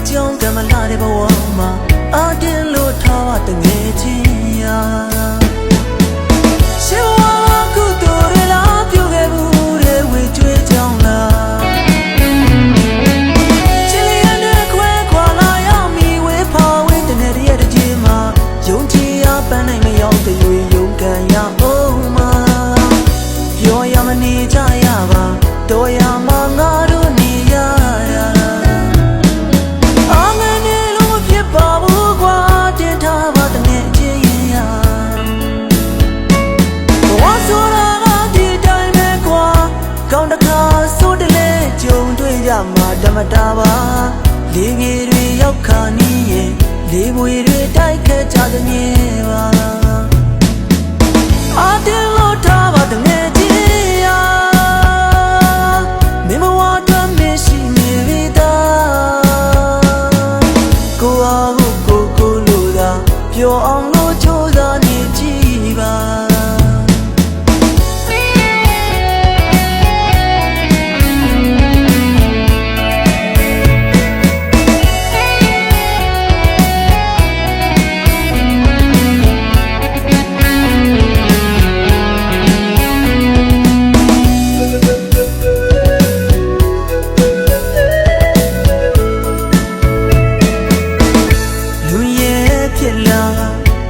ကြောင်းကမလာတဲ့ဘဝမှာအတင်းလို့ထားပါတငယ်ချင်းရာရှေးဝါကုသိုလ်တွေလားပြုခဲ့ဘူးတဲ့ဝေကျွေးကြောင်းလားချစ်လျက်နဲ့ခွဲခွာလာရမီဝေးဖာဝေးတနေ့တည်းရဲ့တကြီးမှာယုံကြည်ရပန်းနိုင်မရောက်တဲ့ရွေယုံကန်ရအောင်မှာပြောရမနေကြရပါတော်ရမှာငါတို့နေရတာအာမန်နေလို့မဖြစ်ပါဘူးကွာတင်ထားပါတငယ်ချင်းရာဘဝဆိုတာကဒီတိုင်းပဲကွာကောင်းတခါဆိုတလေကြုံတွေ့ရမှာဓမ္မတာပါလေးပြေတွေရောက်ခါနီးရင်လေးပွေတွေတိုက်ခတ်ကြသည်မြေပါအတင်းလို့ထားပါတငယ်ချင်းရာမင်းမဝတ်တော့မရှိနေပြီသားကိုအားကိုလို့သာပြောအောင်လို့ကြိုးစားနေကြည့်ပါ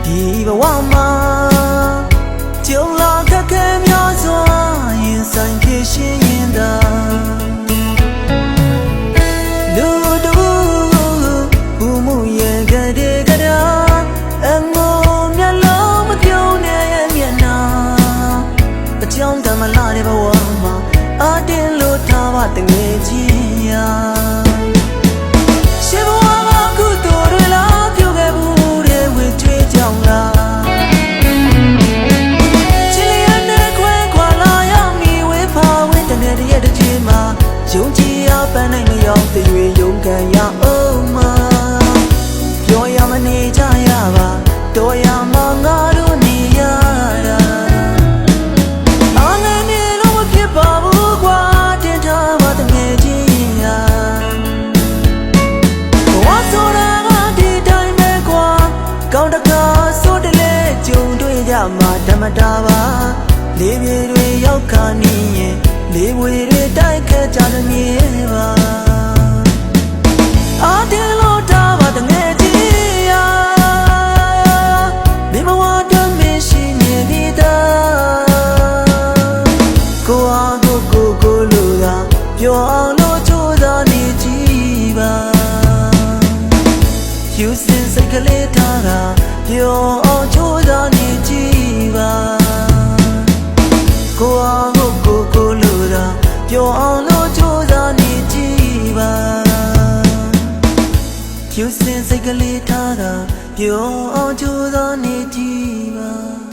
ဒီဘဝမှာကြုံလာခက်ခဲများစွာရင်ဆိုင်ဖြစ်ရှင်ရင်သာလူတို့ဘူမှုရဲ့ကြတဲ့ကြတာအငုံမျက်လုံးမပြုံးနဲ့ရဲ့မျက်နှာအကြောင်းတမလာတဲ့ဘဝမှာအတင်းလို့ထားပါတငယ်ချင်းရာရှေးဘဝကကုသိုလ်တွေလားပြုခဲ့ဘူးတဲ့ဝေကျွေးကြောင်းလားယုံကြည်ရပန်းနိုင်မရောက်တဲ့ရွေယုံကန်ရအောင်မှာပြောရမနေကြရပါတော်ရမှာငါတို့နေရတာအာငယ်နေလို့မဖြစ်ပါဘူးကွာတင်ထားပါတငယ်ချင်းရာဘဝဆိုတာကဒီတိုင်းပဲကွာကောင်းတကားဆိုတလေကြုံတွေ့ကြမှာဓမ္မတာပါလေးပြေတွေရောက်ခါနီးရင်လေးပွေတွေတိုက်ခတ်ကြသည်မြေပါအတင်းလို့ထားပါတငယ်ချင်းရာမင်းမဝတ်တော့မရှိနေပြီသားကိုအားကိုလို့သာပြောအောင်လို့ကြိုးစားနေကြည့်ပါယူစင်စိတ်ကလေးထားတာပြောအောင်ကြိုးစားနေကြည့်ပါကိုအားကိုလို့သာပြောအောင်လို့ကြိုးစားနေကြည့်ပါဖြူစင်စိတ်ကလေးထားတာပြောအောင်ကြိုးစားနေကြည့်ပါ